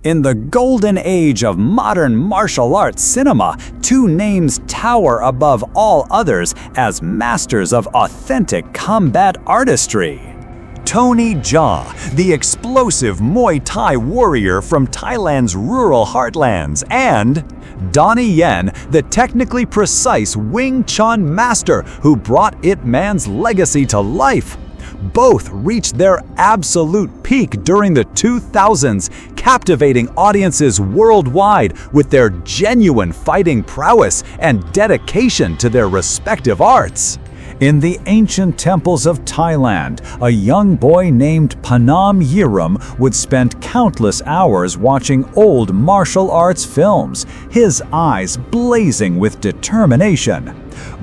In the golden age of modern martial arts cinema, two names tower above all others as masters of authentic combat artistry. Tony Jaa, the explosive Muay Thai warrior from Thailand's rural heartlands, and Donnie Yen, the technically precise Wing Chun master who brought Ip Man's legacy to life. Both reached their absolute peak during the 2000s, captivating audiences worldwide with their genuine fighting prowess and dedication to their respective arts. In the ancient temples of Thailand, a young boy named Panam Yiram would spend countless hours watching old martial arts films, his eyes blazing with determination.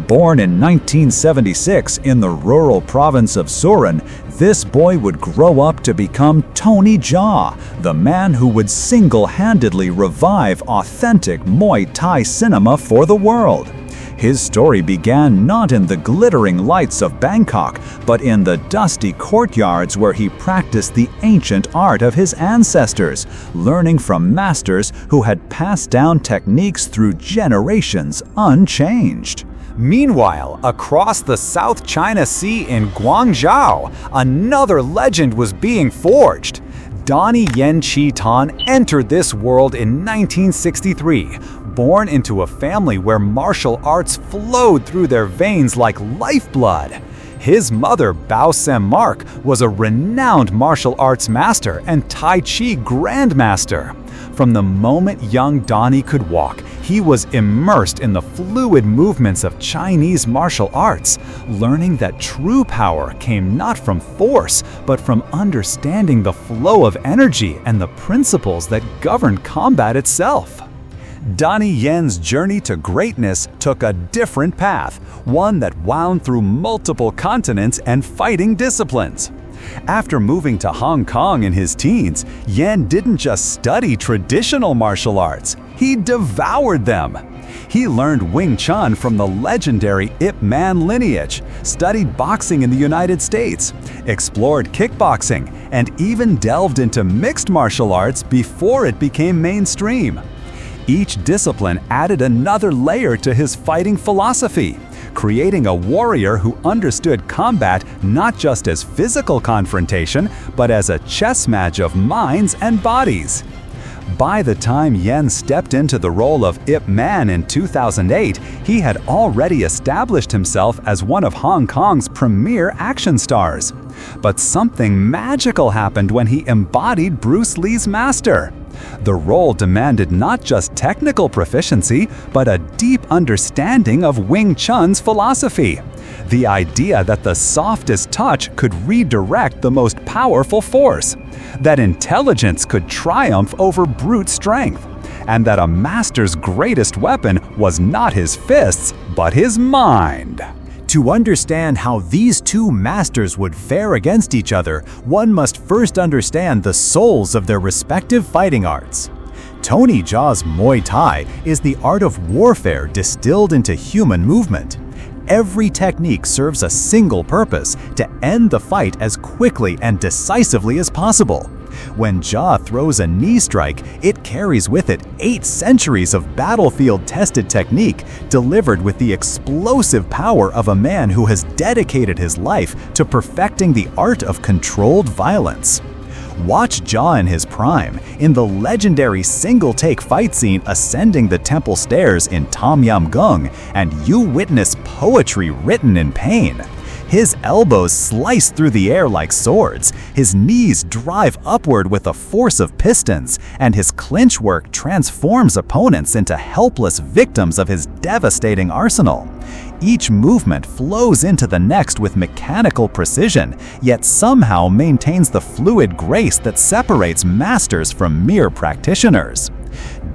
Born in 1976 in the rural province of Surin, this boy would grow up to become Tony Jaa, the man who would single-handedly revive authentic Muay Thai cinema for the world. His story began not in the glittering lights of Bangkok, but in the dusty courtyards where he practiced the ancient art of his ancestors, learning from masters who had passed down techniques through generations unchanged. Meanwhile, across the South China Sea in Guangzhou, another legend was being forged. Donnie Yen entered this world in 1963, born into a family where martial arts flowed through their veins like lifeblood. His mother, Bao Sem Mark, was a renowned martial arts master and Tai Chi grandmaster. From the moment young Donnie could walk, he was immersed in the fluid movements of Chinese martial arts, learning that true power came not from force, but from understanding the flow of energy and the principles that govern combat itself. Donnie Yen's journey to greatness took a different path, one that wound through multiple continents and fighting disciplines. After moving to Hong Kong in his teens, Yen didn't just study traditional martial arts, he devoured them. He learned Wing Chun from the legendary Ip Man lineage, studied boxing in the United States, explored kickboxing, and even delved into mixed martial arts before it became mainstream. Each discipline added another layer to his fighting philosophy, creating a warrior who understood combat not just as physical confrontation, but as a chess match of minds and bodies. By the time Yen stepped into the role of Ip Man in 2008, he had already established himself as one of Hong Kong's premier action stars. But something magical happened when he embodied Bruce Lee's master. The role demanded not just technical proficiency, but a deep understanding of Wing Chun's philosophy. The idea that the softest touch could redirect the most powerful force, that intelligence could triumph over brute strength, and that a master's greatest weapon was not his fists, but his mind. To understand how these two masters would fare against each other, one must first understand the souls of their respective fighting arts. Tony Jaa's Muay Thai is the art of warfare distilled into human movement. Every technique serves a single purpose: to end the fight as quickly and decisively as possible. When Jaa throws a knee strike, it carries with it 8 centuries of battlefield-tested technique, delivered with the explosive power of a man who has dedicated his life to perfecting the art of controlled violence. Watch Jaa in his prime, in the legendary single-take fight scene ascending the temple stairs in Yum Goong, and you witness poetry written in pain. His elbows slice through the air like swords, his knees drive upward with the force of pistons, and his clinch work transforms opponents into helpless victims of his devastating arsenal. Each movement flows into the next with mechanical precision, yet somehow maintains the fluid grace that separates masters from mere practitioners.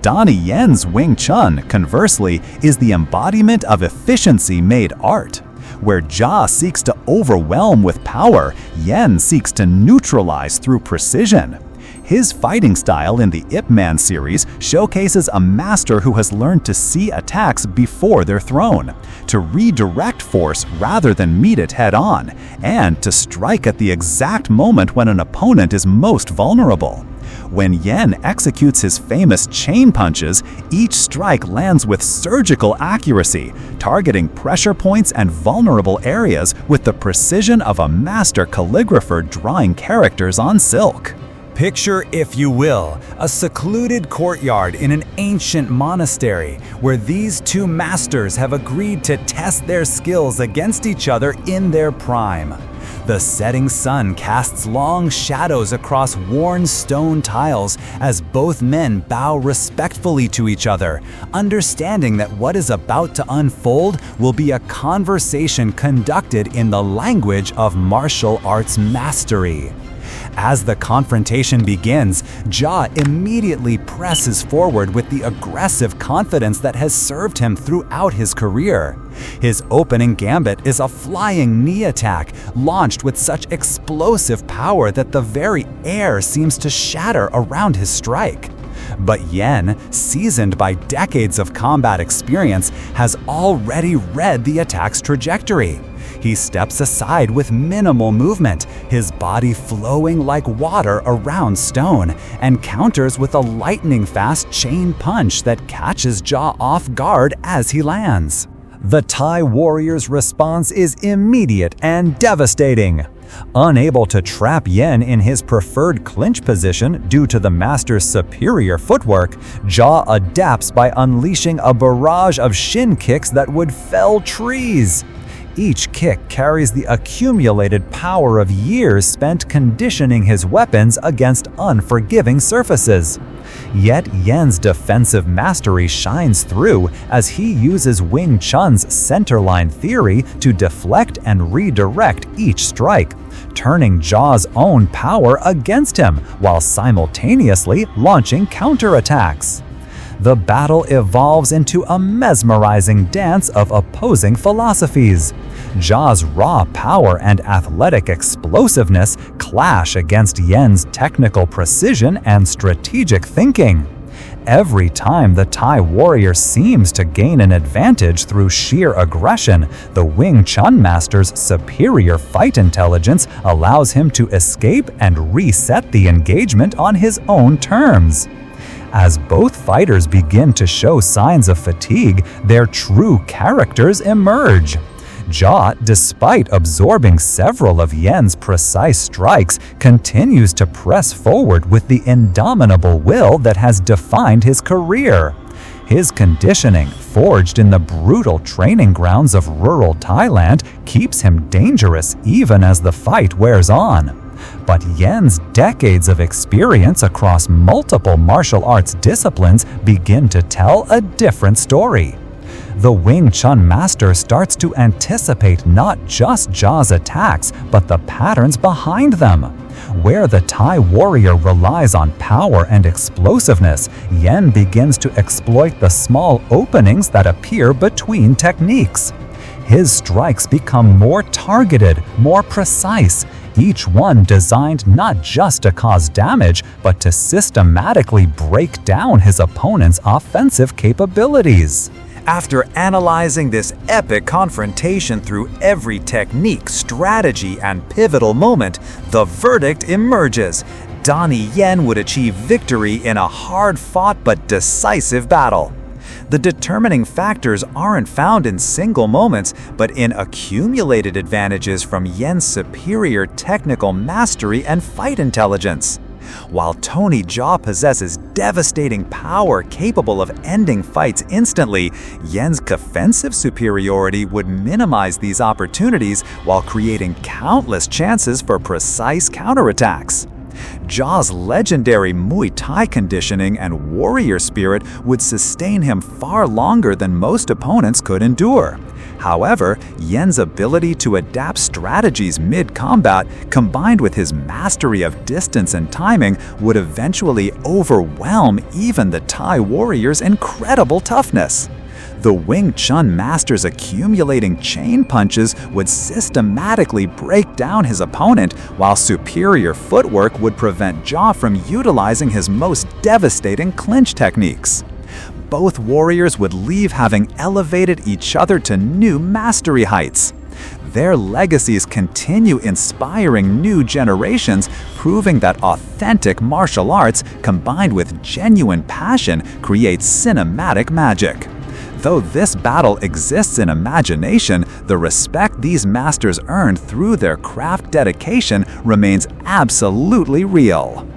Donnie Yen's Wing Chun, conversely, is the embodiment of efficiency made art. Where Jaa seeks to overwhelm with power, Yen seeks to neutralize through precision. His fighting style in the Ip Man series showcases a master who has learned to see attacks before they're thrown, to redirect force rather than meet it head-on, and to strike at the exact moment when an opponent is most vulnerable. When Yen executes his famous chain punches, each strike lands with surgical accuracy, targeting pressure points and vulnerable areas with the precision of a master calligrapher drawing characters on silk. Picture, if you will, a secluded courtyard in an ancient monastery where these two masters have agreed to test their skills against each other in their prime. The setting sun casts long shadows across worn stone tiles as both men bow respectfully to each other, understanding that what is about to unfold will be a conversation conducted in the language of martial arts mastery. As the confrontation begins, Ja immediately presses forward with the aggressive confidence that has served him throughout his career. His opening gambit is a flying knee attack, launched with such explosive power that the very air seems to shatter around his strike. But Yen, seasoned by decades of combat experience, has already read the attack's trajectory. He steps aside with minimal movement, his body flowing like water around stone, and counters with a lightning-fast chain punch that catches Ja off guard as he lands. The Thai warrior's response is immediate and devastating. Unable to trap Yen in his preferred clinch position due to the master's superior footwork, Ja adapts by unleashing a barrage of shin kicks that would fell trees. Each kick carries the accumulated power of years spent conditioning his weapons against unforgiving surfaces. Yet Yen's defensive mastery shines through as he uses Wing Chun's centerline theory to deflect and redirect each strike, turning Ja's own power against him while simultaneously launching counterattacks. The battle evolves into a mesmerizing dance of opposing philosophies. Ja's raw power and athletic explosiveness clash against Yen's technical precision and strategic thinking. Every time the Thai warrior seems to gain an advantage through sheer aggression, the Wing Chun master's superior fight intelligence allows him to escape and reset the engagement on his own terms. As both fighters begin to show signs of fatigue, their true characters emerge. Ja, despite absorbing several of Yen's precise strikes, continues to press forward with the indomitable will that has defined his career. His conditioning, forged in the brutal training grounds of rural Thailand, keeps him dangerous even as the fight wears on. But Yen's decades of experience across multiple martial arts disciplines begin to tell a different story. The Wing Chun master starts to anticipate not just Ja's attacks, but the patterns behind them. Where the Thai warrior relies on power and explosiveness, Yen begins to exploit the small openings that appear between techniques. His strikes become more targeted, more precise, each one designed not just to cause damage, but to systematically break down his opponent's offensive capabilities. After analyzing this epic confrontation through every technique, strategy, and pivotal moment, the verdict emerges. Donnie Yen would achieve victory in a hard-fought but decisive battle. The determining factors aren't found in single moments, but in accumulated advantages from Yen's superior technical mastery and fight intelligence. While Tony Ja possesses devastating power capable of ending fights instantly, Yen's offensive superiority would minimize these opportunities while creating countless chances for precise counterattacks. Ja's legendary Muay Thai conditioning and warrior spirit would sustain him far longer than most opponents could endure. However, Yen's ability to adapt strategies mid-combat, combined with his mastery of distance and timing, would eventually overwhelm even the Thai warrior's incredible toughness. The Wing Chun master's accumulating chain punches would systematically break down his opponent, while superior footwork would prevent Ja from utilizing his most devastating clinch techniques. Both warriors would leave having elevated each other to new mastery heights. Their legacies continue inspiring new generations, proving that authentic martial arts combined with genuine passion creates cinematic magic. Though this battle exists in imagination, the respect these masters earned through their craft dedication remains absolutely real.